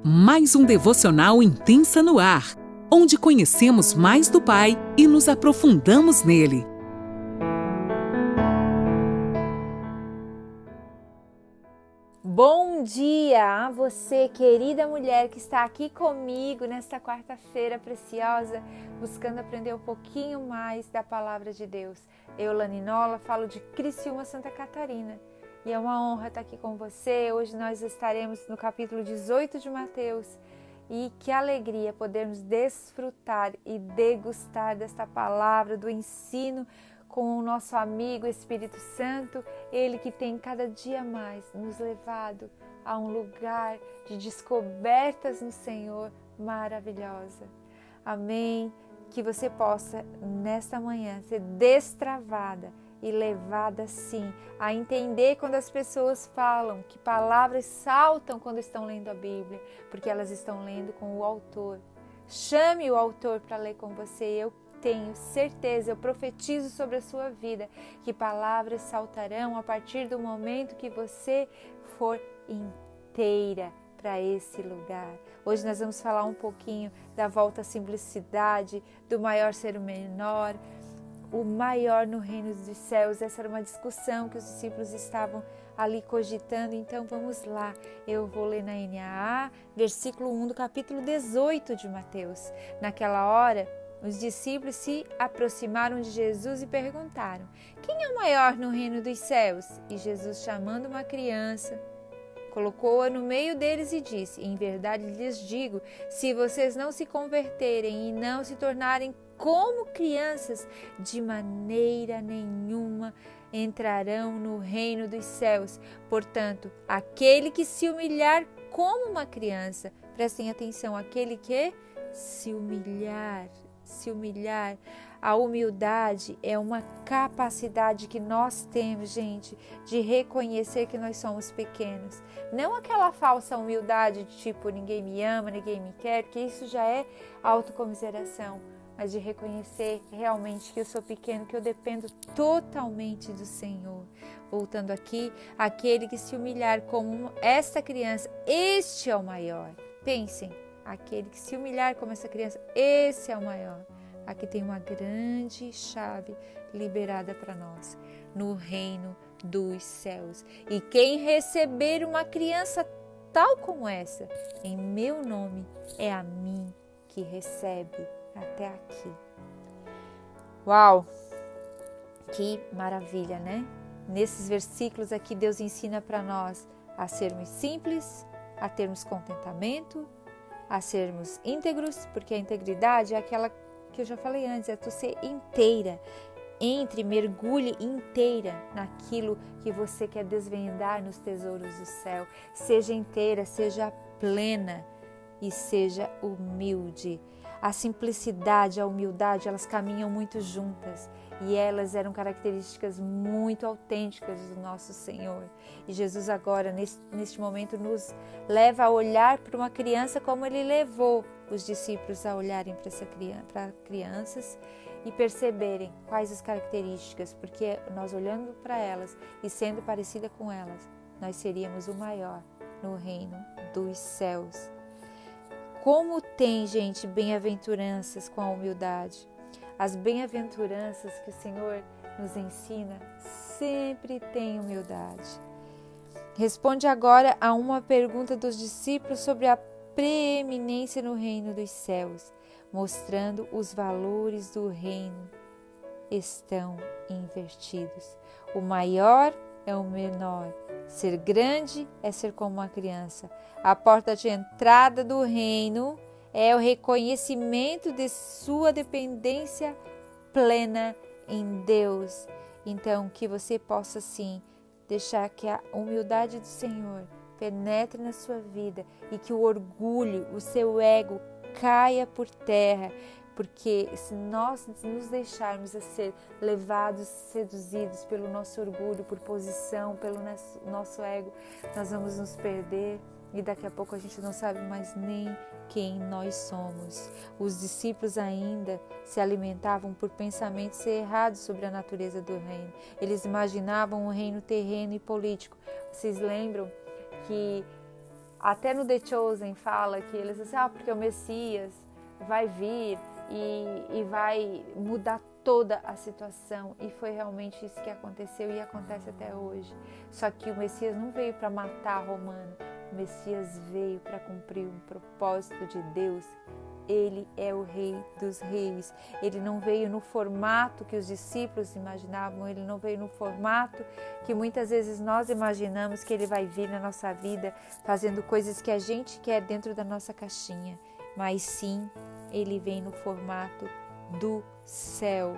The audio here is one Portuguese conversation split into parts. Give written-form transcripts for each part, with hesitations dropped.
Mais um devocional Intensa no Ar, onde conhecemos mais do Pai e nos aprofundamos nele. Bom dia a você, querida mulher que está aqui comigo nesta quarta-feira preciosa, buscando aprender um pouquinho mais da Palavra de Deus. Eu, Laninola, falo de Criciúma, Santa Catarina. E é uma honra estar aqui com você. Hoje nós estaremos no capítulo 18 de Mateus. E que alegria podermos desfrutar e degustar desta palavra, do ensino com o nosso amigo Espírito Santo, ele que tem cada dia mais nos levado a um lugar de descobertas no Senhor maravilhosa. Amém? Que você possa, nesta manhã, ser destravada e levada, sim, a entender quando as pessoas falam que palavras saltam quando estão lendo a Bíblia, porque elas estão lendo com o autor. Chame o autor para ler com você. Eu tenho certeza, eu profetizo sobre a sua vida que palavras saltarão a partir do momento que você for inteira para esse lugar. Hoje nós vamos falar um pouquinho da volta à simplicidade, do maior ser o menor, o maior no reino dos céus. Essa era uma discussão que os discípulos estavam ali cogitando, então vamos lá. Eu vou ler na NAA, versículo 1 do capítulo 18 de Mateus. Naquela hora, os discípulos se aproximaram de Jesus e perguntaram: quem é o maior no reino dos céus? E Jesus, chamando uma criança, colocou-a no meio deles e disse: em verdade lhes digo, se vocês não se converterem e não se tornarem como crianças, de maneira nenhuma entrarão no reino dos céus. Portanto, aquele que se humilhar como uma criança, prestem atenção, aquele que se humilhar. A humildade é uma capacidade que nós temos, gente, de reconhecer que nós somos pequenos. Não aquela falsa humildade de tipo, ninguém me ama, ninguém me quer, que isso já é autocomiseração, mas de reconhecer realmente que eu sou pequeno, que eu dependo totalmente do Senhor. Voltando aqui, aquele que se humilhar como esta criança, este é o maior. Pensem. Aquele que se humilhar como essa criança, esse é o maior. Aqui tem uma grande chave liberada para nós, no reino dos céus. E quem receber uma criança tal como essa, em meu nome, é a mim que recebe. Até aqui. Uau! Que maravilha, né? Nesses versículos aqui, Deus ensina para nós a sermos simples, a termos contentamento, a sermos íntegros, porque a integridade é aquela que eu já falei antes, é tu ser inteira. Entre, mergulhe inteira naquilo que você quer desvendar nos tesouros do céu. Seja inteira, seja plena e seja humilde. A simplicidade, a humildade, elas caminham muito juntas e elas eram características muito autênticas do nosso Senhor. E Jesus agora, neste momento, nos leva a olhar para uma criança como Ele levou os discípulos a olharem para crianças e perceberem quais as características, porque nós olhando para elas e sendo parecida com elas, nós seríamos o maior no reino dos céus. Como tem, gente, bem-aventuranças com a humildade. As bem-aventuranças que o Senhor nos ensina sempre tem humildade. Responde agora a uma pergunta dos discípulos sobre a preeminência no reino dos céus, mostrando os valores do reino estão invertidos. O maior é o menor. Ser grande é ser como uma criança. A porta de entrada do reino é o reconhecimento de sua dependência plena em Deus. Então, que você possa, sim, deixar que a humildade do Senhor penetre na sua vida e que o orgulho, o seu ego caia por terra. Porque se nós nos deixarmos a ser levados, seduzidos pelo nosso orgulho, por posição, pelo nosso ego, nós vamos nos perder e daqui a pouco a gente não sabe mais nem quem nós somos. Os discípulos ainda se alimentavam por pensamentos errados sobre a natureza do reino. Eles imaginavam um reino terreno e político. Vocês lembram que Até no The Chosen fala que eles dizem, porque o Messias vai vir e vai mudar toda a situação. E foi realmente isso que aconteceu e acontece até hoje. Só que o Messias não veio para matar romano, o Messias veio para cumprir um propósito de Deus. Ele é o Rei dos Reis. Ele não veio no formato que os discípulos imaginavam, ele não veio no formato que muitas vezes nós imaginamos que ele vai vir na nossa vida fazendo coisas que a gente quer dentro da nossa caixinha. Mas sim, ele vem no formato do céu.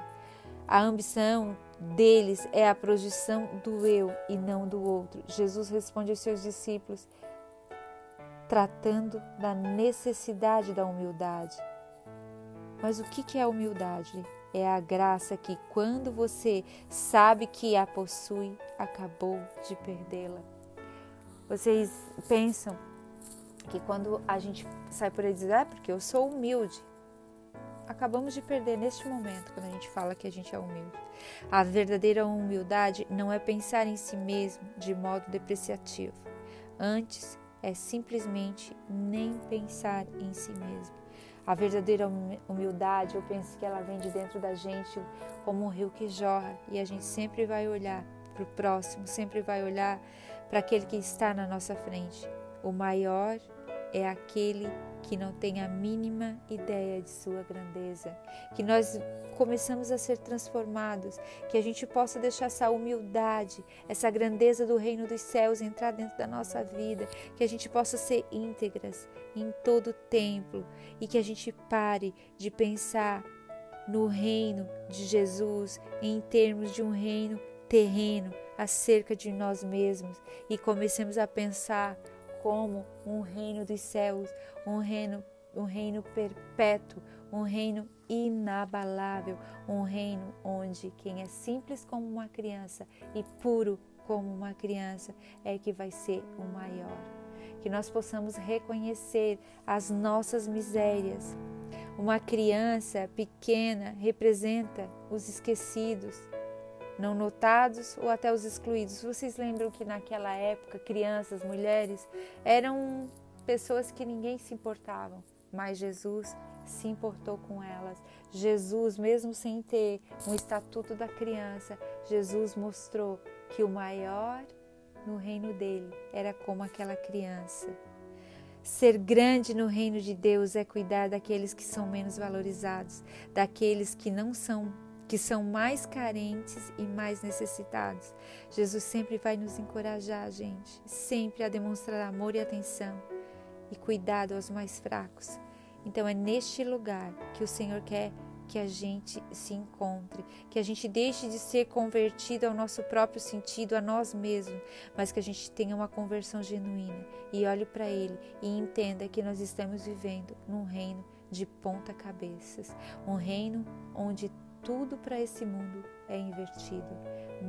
A ambição deles é a projeção do eu e não do outro. Jesus responde aos seus discípulos tratando da necessidade da humildade. Mas o que é a humildade? É a graça que, quando você sabe que a possui, acabou de perdê-la. Vocês pensam que quando a gente sai por aí e diz, porque eu sou humilde, acabamos de perder neste momento quando a gente fala que a gente é humilde. A verdadeira humildade não é pensar em si mesmo de modo depreciativo. Antes, é simplesmente nem pensar em si mesmo. A verdadeira humildade, eu penso que ela vem de dentro da gente como um rio que jorra e a gente sempre vai olhar para o próximo, sempre vai olhar para aquele que está na nossa frente. O maior é aquele que não tem a mínima ideia de sua grandeza, que nós começamos a ser transformados, que a gente possa deixar essa humildade, essa grandeza do reino dos céus entrar dentro da nossa vida, que a gente possa ser íntegras em todo o tempo e que a gente pare de pensar no reino de Jesus em termos de um reino terreno acerca de nós mesmos e comecemos a pensar como um reino dos céus, um reino perpétuo, um reino inabalável, um reino onde quem é simples como uma criança e puro como uma criança é que vai ser o maior. Que nós possamos reconhecer as nossas misérias. Uma criança pequena representa os esquecidos, não notados ou até os excluídos. Vocês lembram que naquela época crianças, mulheres eram pessoas que ninguém se importava, mas Jesus se importou com elas. Jesus, mesmo sem ter um estatuto da criança, Jesus mostrou que o maior no reino dele era como aquela criança. Ser grande no reino de Deus é cuidar daqueles que são menos valorizados, daqueles que são mais carentes e mais necessitados. Jesus sempre vai nos encorajar, gente, sempre a demonstrar amor e atenção e cuidado aos mais fracos. Então é neste lugar que o Senhor quer que a gente se encontre, que a gente deixe de ser convertido ao nosso próprio sentido, a nós mesmos, mas que a gente tenha uma conversão genuína e olhe para Ele e entenda que nós estamos vivendo num reino de ponta cabeças, um reino onde tudo para esse mundo é invertido,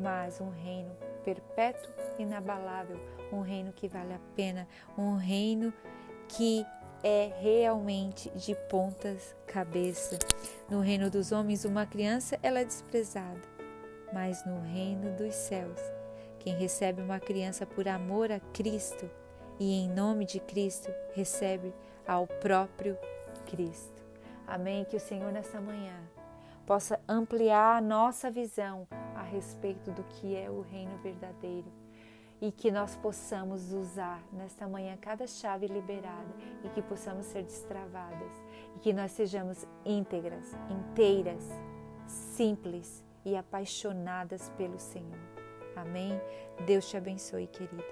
mas um reino perpétuo e inabalável, um reino que vale a pena, um reino que é realmente de pontas cabeça. No reino dos homens, uma criança ela é desprezada, mas no reino dos céus, quem recebe uma criança por amor a Cristo e em nome de Cristo, recebe ao próprio Cristo. Amém? Que o Senhor nessa manhã possa ampliar a nossa visão a respeito do que é o reino verdadeiro e que nós possamos usar nesta manhã cada chave liberada e que possamos ser destravadas e que nós sejamos íntegras, inteiras, simples e apaixonadas pelo Senhor. Amém? Deus te abençoe, querida.